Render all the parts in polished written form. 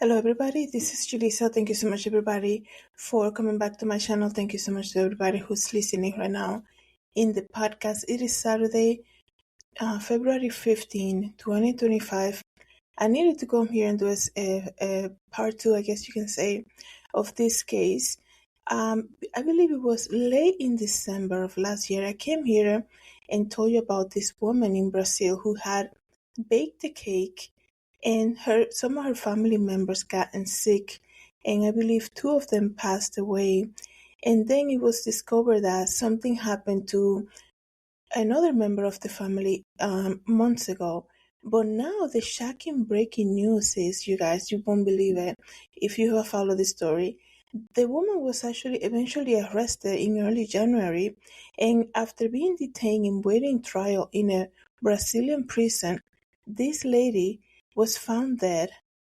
Hello, everybody. This is Julissa. Thank you so much, everybody, for coming back to my channel. Thank you so much to everybody who's listening right now in the podcast. It is Saturday, February 15, 2025. I needed to come here and do a part two, I guess you can say, of this case. I believe it was late in December of last year. I came here and told you about this woman in Brazil who had baked a cake and some of her family members gotten sick, and I believe two of them passed away. And then it was discovered that something happened to another member of the family months ago. But now the shocking breaking news is, you guys, you won't believe it if you have followed the story. The woman was actually eventually arrested in early January, and after being detained and waiting trial in a Brazilian prison, this lady was found dead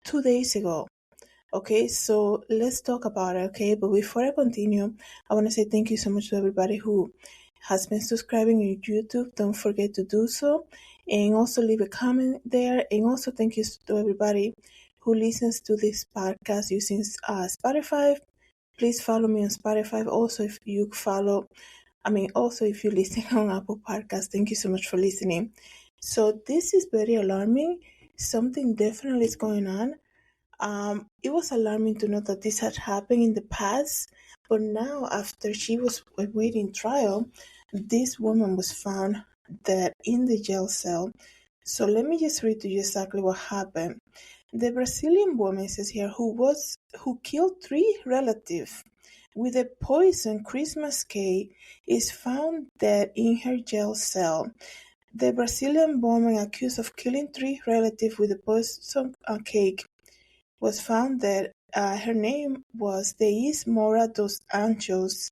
2 days ago. Okay, so let's talk about it, okay? But before I continue, I want to say thank you so much to everybody who has been subscribing on YouTube. Don't forget to do so. And also leave a comment there. And also thank you to everybody who listens to this podcast using Spotify. Please follow me on Spotify. Also, if you also if you listen on Apple Podcasts, thank you so much for listening. So this is very alarming. Something definitely is going on. It was alarming to know that this had happened in the past, but now, after she was awaiting trial, this woman was found dead in the jail cell. So let me just read to you exactly what happened. The Brazilian woman says here who killed three relatives with a poison Christmas cake is found dead in her jail cell. The Brazilian woman accused of killing three relatives with a poison cake was found dead. Her name was Deis Mora dos Anjos.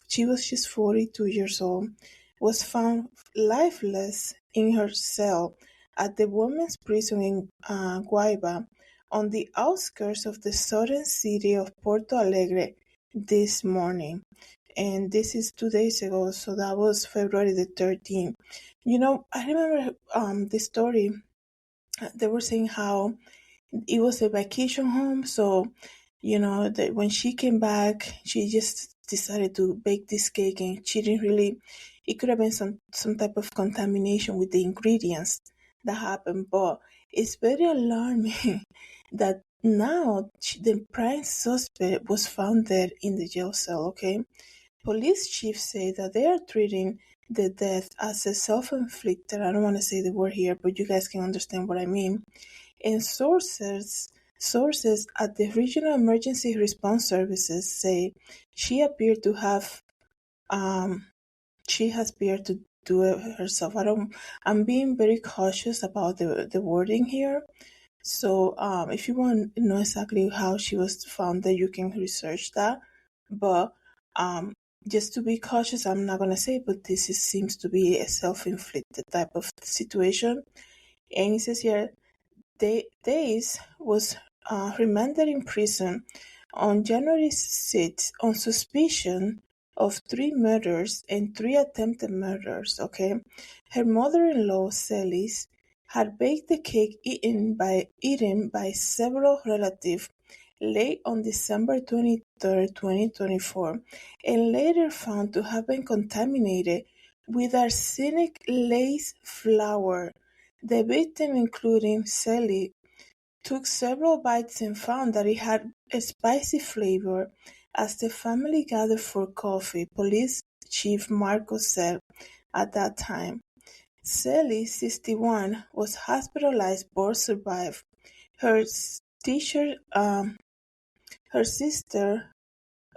She was just 42 years old. Was found lifeless in her cell at the women's prison in Guaiba, on the outskirts of the southern city of Porto Alegre this morning. And this is 2 days ago, so that was February the 13th. I remember the story. They were saying how it was a vacation home, so that when she came back, she just decided to bake this cake, and she didn't really. It could have been some type of contamination with the ingredients that happened, but it's very alarming that now the prime suspect was found dead in the jail cell. Okay, police chiefs say that they are treating the death as a self-inflicted. I don't want to say the word here, but you guys can understand what I mean. And sources at the Regional Emergency Response Services say she appeared to have she has appeared to do it herself. I'm being very cautious about the wording here. So if you want to know exactly how she was found, that you can research that. But just to be cautious, I'm not gonna say, but seems to be a self-inflicted type of situation. And it says here, Days was remanded in prison on January 6 on suspicion of 3 murders and 3 attempted murders. Okay, her mother-in-law Celis had baked the cake eaten by several relatives late on December 23, 2024, and later found to have been contaminated with arsenic laced flour. The victim, including Sally, took several bites and found that it had a spicy flavor. As the family gathered for coffee, Police Chief Marcos said at that time. Sally, 61, was hospitalized but survived. Her teacher, her sister,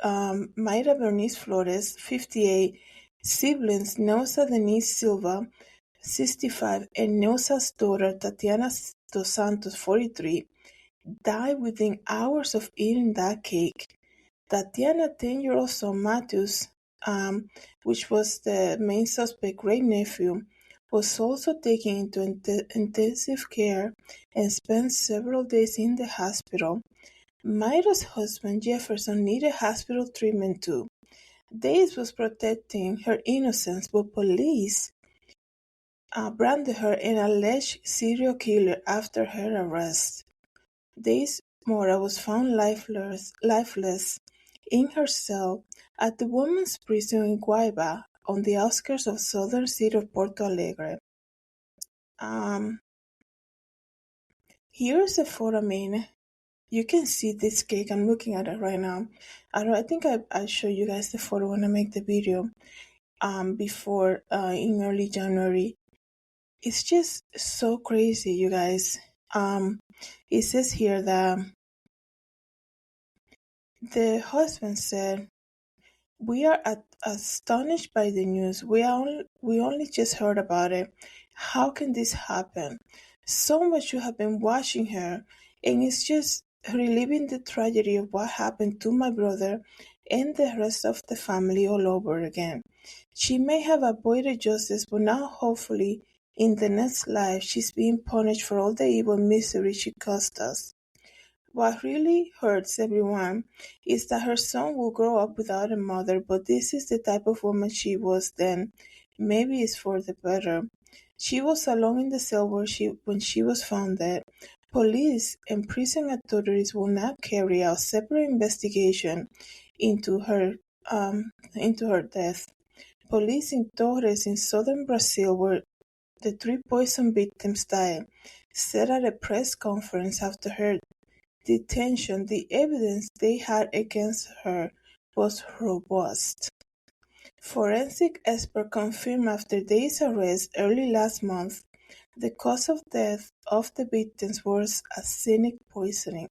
Mayra Bernice Flores, 58, siblings Neusa Denise Silva, 65, and Neusa's daughter Tatiana dos Santos, 43, died within hours of eating that cake. Tatiana 10-year-old son Matthews, which was the main suspect great-nephew, was also taken into intensive care and spent several days in the hospital. Mayra's husband Jefferson needed hospital treatment too. Days was protecting her innocence, but police branded her an alleged serial killer after her arrest. Days Mora was found lifeless in her cell at the women's prison in Guayba, on the outskirts of southern city of Porto Alegre. Um, Here's a photo. I mean, you can see this cake. I'm looking at it right now. I think I'll show you guys the photo when I make the video. Before in early January. It's just so crazy, you guys. It says here that the husband said, "We are astonished by the news. We only just heard about it. How can this happen? So much you have been watching her, and it's just reliving the tragedy of what happened to my brother and the rest of the family all over again. She may have avoided justice, but now hopefully in the next life she's being punished for all the evil misery she caused us. What really hurts everyone is that her son will grow up without a mother, but this is the type of woman she was then. Maybe it's for the better. She was alone in the cell when she was found dead. Police and prison authorities will now carry out separate investigation into her death. Police in Torres in southern Brazil, where the three poison victims died, said at a press conference after her detention the evidence they had against her was robust. Forensic experts confirmed after Day's arrest early last month the cause of death of the victims was arsenic poisoning.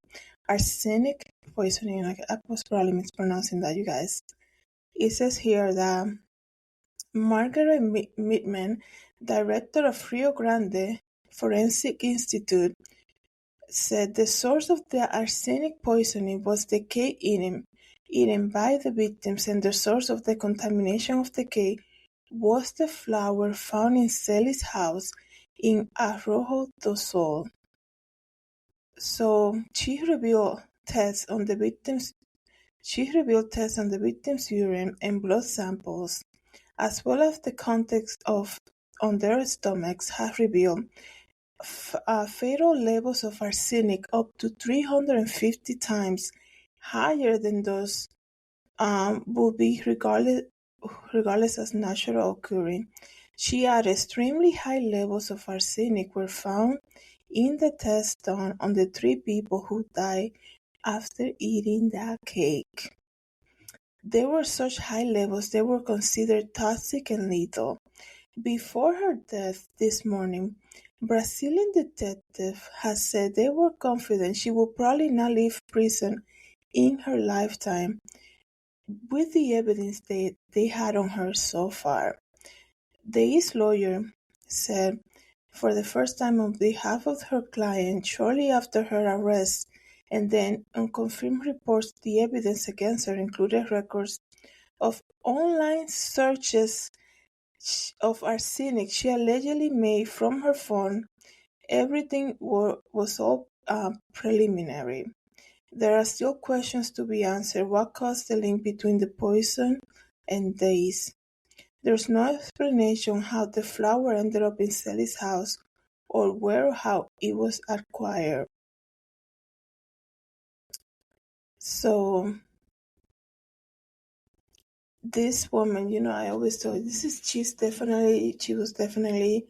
Arsenic poisoning, I was probably mispronouncing that, you guys. It says here that Margaret Midman, director of Rio Grande Forensic Institute, said the source of the arsenic poisoning was the cake eaten by the victims, and the source of the contamination of the cake was the flour found in Celi's house in Arrojo do Sol. So she revealed tests on the victims' urine and blood samples, as well as the contents on their stomachs, have revealed fatal levels of arsenic up to 350 times higher than those would be regardless as natural occurring. She added extremely high levels of arsenic were found in the test done on the three people who died after eating that cake. There were such high levels they were considered toxic and lethal. Before her death this morning, Brazilian detectives had said they were confident she would probably not leave prison in her lifetime with the evidence they had on her so far. Day's lawyer said for the first time on behalf of her client shortly after her arrest, and then unconfirmed reports the evidence against her included records of online searches of arsenic she allegedly made from her phone. Everything was all preliminary. There are still questions to be answered. What caused the link between the poison and Days? There's no explanation how the flour ended up in Sally's house or where or how it was acquired. So this woman, I always thought she was definitely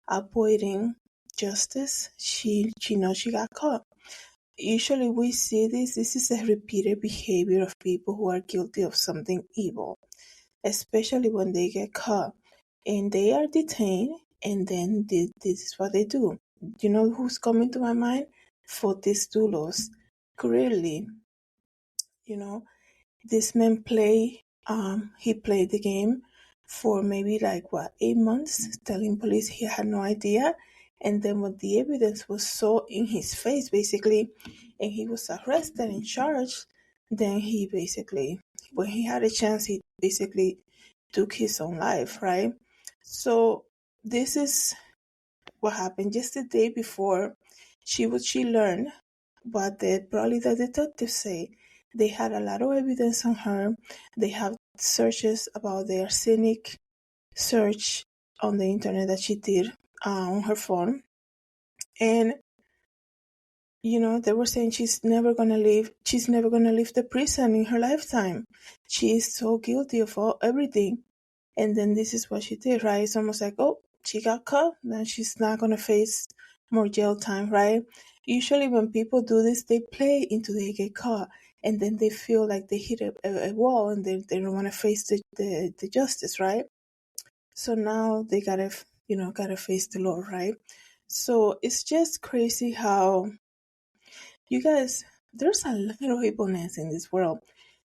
avoiding justice. She knows she got caught. Usually we see this is a repeated behavior of people who are guilty of something evil, especially when they get caught and they are detained, and then this is what they do. You know who's coming to my mind? Fotis Dulos. Clearly, you know, this man he played the game for maybe 8 months, telling police he had no idea. And then when the evidence was so in his face, basically, and he was arrested and charged, then he basically, when he had a chance, he basically took his own life, right? So this is what happened. Just the day before, she learned what probably the detectives say. They had a lot of evidence on her. They have searches about the arsenic search on the internet that she did on her phone. And, They were saying she's never gonna leave the prison in her lifetime. She is so guilty of everything. And then this is what she did, right? It's almost like, oh, she got caught, then she's not gonna face more jail time, right? Usually when people do this, they play into they get caught, and then they feel like they hit a wall, and they don't want to face the justice, right? So now they gotta face the law, right? So it's just crazy how you guys, there's a lot of evilness in this world.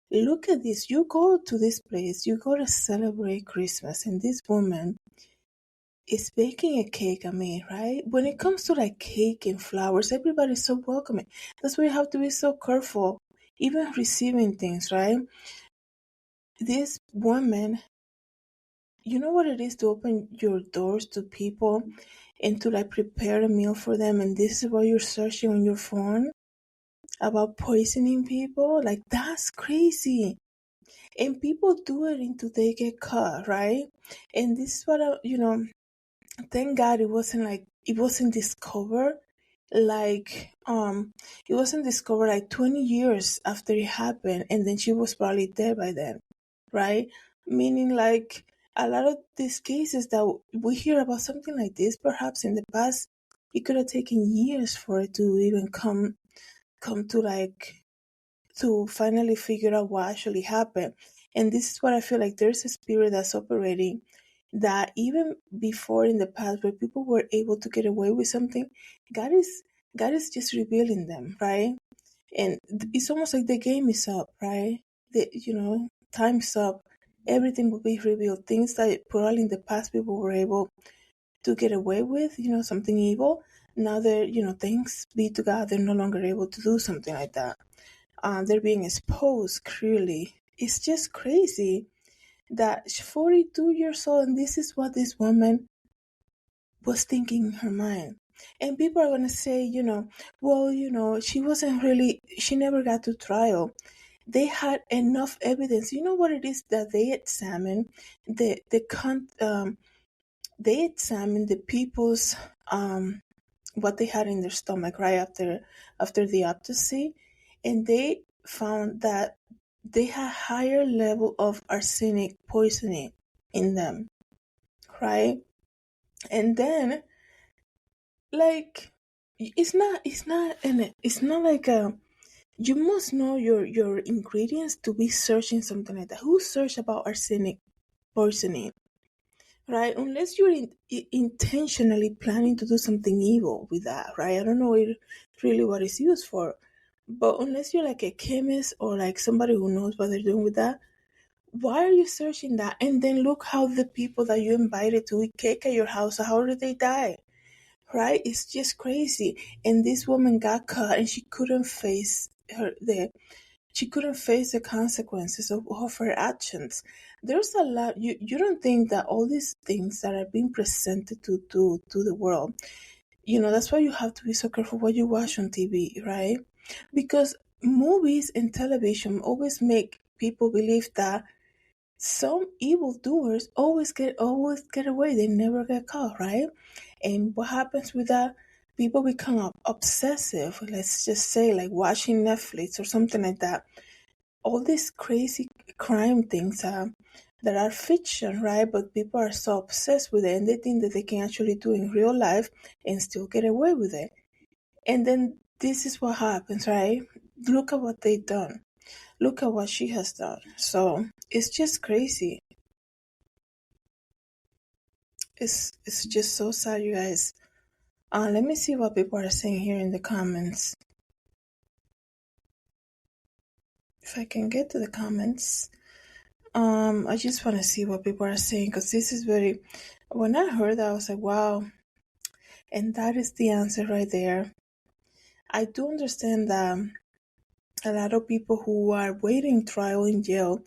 Look at this. You go to this place, you go to celebrate Christmas, and this woman is baking a cake. I mean, right? When it comes to like cake and flowers, everybody's so welcoming. That's why you have to be so careful, even receiving things, right? This woman, you know what it is to open your doors to people and to like prepare a meal for them, and this is what you're searching on your phone about poisoning people? Like, that's crazy. And people do it until they get caught, right? And this is what thank God it wasn't discovered like it wasn't discovered like 20 years after it happened, and then she was probably dead by then, right? Meaning, like, a lot of these cases that we hear about something like this, perhaps in the past, it could have taken years for it to even come to like to finally figure out what actually happened. And this is what I feel like there's a spirit that's operating, that even before in the past where people were able to get away with something, God is God is just revealing them, right? And it's almost like the game is up, right? Time's up. Everything will be revealed. Things that probably in the past people were able to get away with, something evil. Now thanks be to God, they're no longer able to do something like that. They're being exposed clearly. It's just crazy that she's 42 years old, and this is what this woman was thinking in her mind. And people are going to say, well, she never got to trial. They had enough evidence. You know what it is that they examined? They examined the people's what they had in their stomach right after the autopsy, and they found that they had higher level of arsenic poisoning in them, right? And then, like, it's not like you must know your ingredients to be searching something like that. Who search about arsenic poisoning, right? Unless you're intentionally planning to do something evil with that, right? I don't know really what it's used for, but unless you're like a chemist or like somebody who knows what they're doing with that, why are you searching that? And then look how the people that you invited to eat cake at your house, how did they die? Right? It's just crazy. And this woman got caught, and she couldn't face the consequences of her actions. There's a lot. You don't think that all these things that are being presented to the world, that's why you have to be so careful what you watch on TV, right? Because movies and television always make people believe that some evildoers always get away. They never get caught, right? And what happens with that? People become obsessive. Let's just say, like watching Netflix or something like that. All these crazy crime things that are fiction, right? But people are so obsessed with it, and they think that they can actually do in real life and still get away with it. And then this is what happens, right? Look at what they've done. Look at what she has done. So it's just crazy. It's just so sad, you guys. Let me see what people are saying here in the comments. If I can get to the comments. I just want to see what people are saying, because this is very. When I heard that, I was like, wow. And that is the answer right there. I do understand that a lot of people who are waiting trial in jail,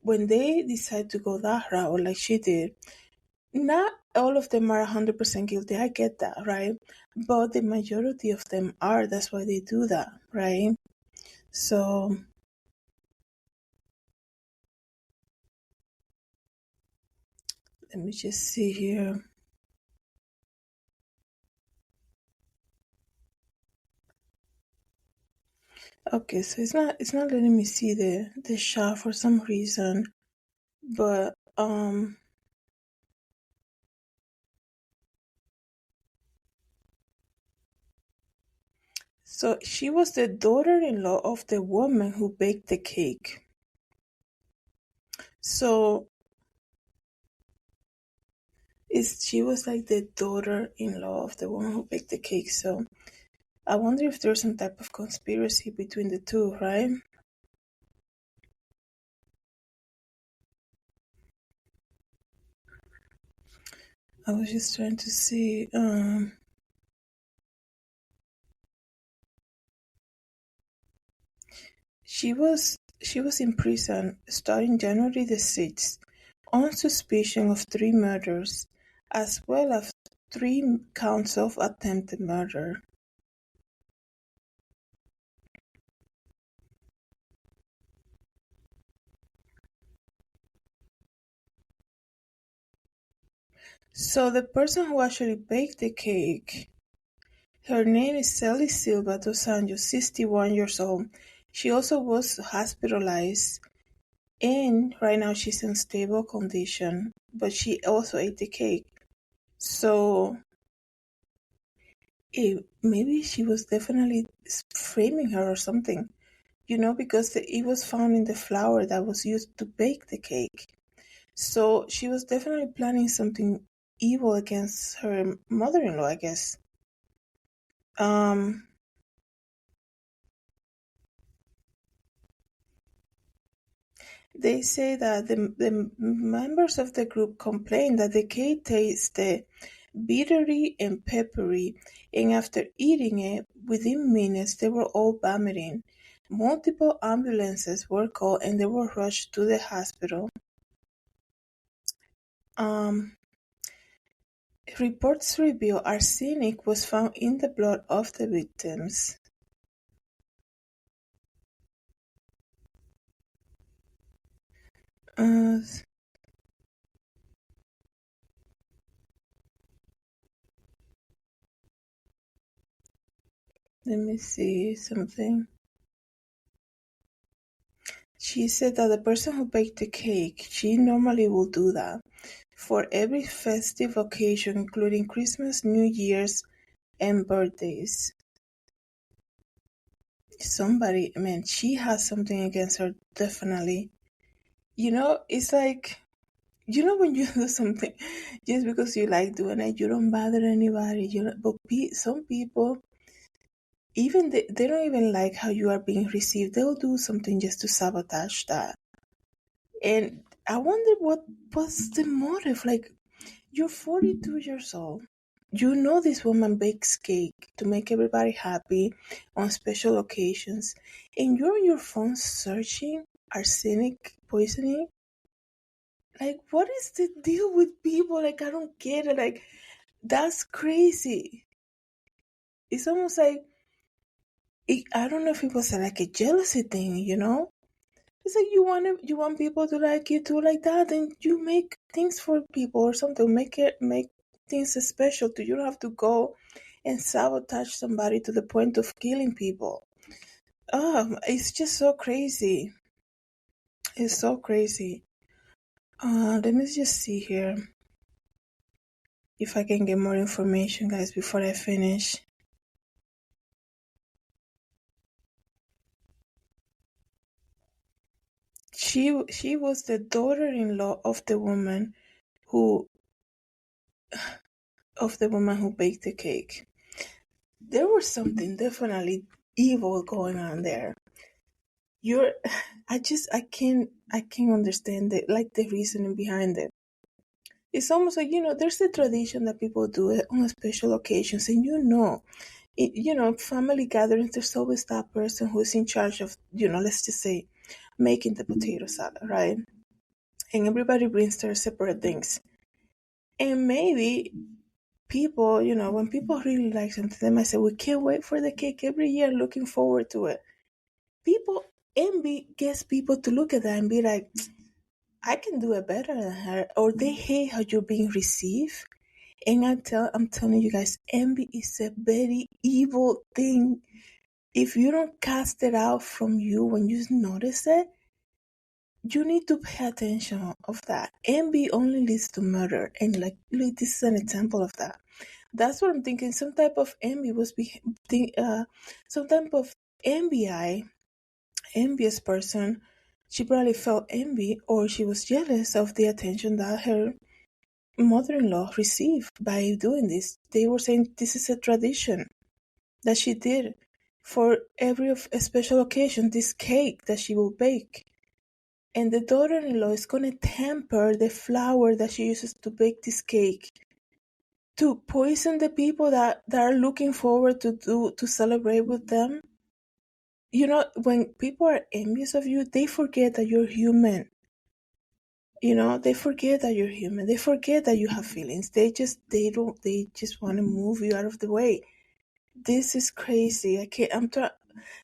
when they decide to go that route, like she did, not all of them are 100% guilty. I get that, right? But the majority of them are. That's why they do that, right? So let me just see here. Okay, so it's not letting me see the shot for some reason, but so she was the daughter-in-law of the woman who baked the cake. So is she was like the daughter-in-law of the woman who baked the cake. So I wonder if there's some type of conspiracy between the two, right? I was just trying to see. She was in prison starting January the 6th on suspicion of three murders, as well as three counts of attempted murder. So the person who actually baked the cake, her name is Sally Silva dos Anjos, 61 years old. She also was hospitalized, and right now she's in stable condition, but she also ate the cake. So maybe she was definitely framing her or something, because it was found in the flour that was used to bake the cake. So she was definitely planning something evil against her mother-in-law, I guess. Um, they say that the members of the group complained that the cake tasted bittery and peppery, and after eating it, within minutes they were all vomiting. Multiple ambulances were called and they were rushed to the hospital. Um, Reports reveal arsenic was found in the blood of the victims. Uh, Let me see something. She said that the person who baked the cake, she normally will do that for every festive occasion, including Christmas, New Year's, and birthdays. Somebody, man, she has something against her, definitely. It's like, when you do something just because you like doing it, you don't bother anybody. But some people, even they don't even like how you are being received. They'll do something just to sabotage that. And I wonder what was the motive. Like, you're 42 years old. You know this woman bakes cake to make everybody happy on special occasions, and you're on your phone searching arsenic poisoning. Like, what is the deal with people? Like, I don't get it. Like, that's crazy. It's almost like I don't know if it was like a jealousy thing. It's like you want people to like you too, like that, and you make things for people or something. Make things special to you. Don't have to go and sabotage somebody to the point of killing people. It's just so crazy. It's so crazy. Let me just see here if I can get more information, guys, before I finish. She was the daughter-in-law who of the woman who baked the cake. There was something definitely evil going on there. You're I can't understand the reasoning behind it. It's almost like, there's a tradition that people do it on special occasions, and family gatherings, there's always that person who's in charge of, let's just say, making the potato salad, right? And everybody brings their separate things. And maybe people, when people really like something, they might say, we can't wait for the cake every year, looking forward to it. People envy gets people to look at that and be like, I can do it better than her. Or they hate how you're being received. And I'm telling you guys, envy is a very evil thing. If you don't cast it out from you when you notice it, you need to pay attention of that. Envy only leads to murder, and like this is an example of that. That's what I'm thinking. Some type of envy was some type of envious person. She probably felt envy, or she was jealous of the attention that her mother-in-law received by doing this. They were saying this is a tradition that she did for every a special occasion. This cake that she will bake. And the daughter-in-law is going to tamper the flour that she uses to bake this cake to poison the people that are looking forward to celebrate with them. You know, when people are envious of you, they forget that you're human. You know, they forget that you're human. They forget that you have feelings. They just want to move you out of the way. This is crazy.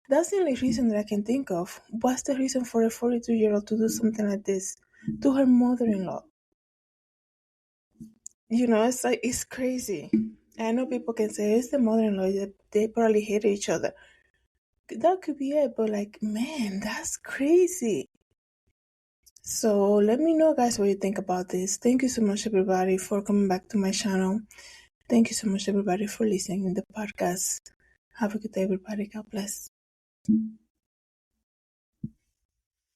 That's the only reason that I can think of. What's the reason for a 42-year-old to do something like this to her mother-in-law? You know, it's like, it's crazy. I know people can say it's the mother-in-law. They probably hate each other. That could be it, but like, man, that's crazy. So let me know, guys, what you think about this. Thank you so much, everybody, for coming back to my channel. Thank you so much, everybody, for listening to the podcast. Have a good day, everybody. God bless.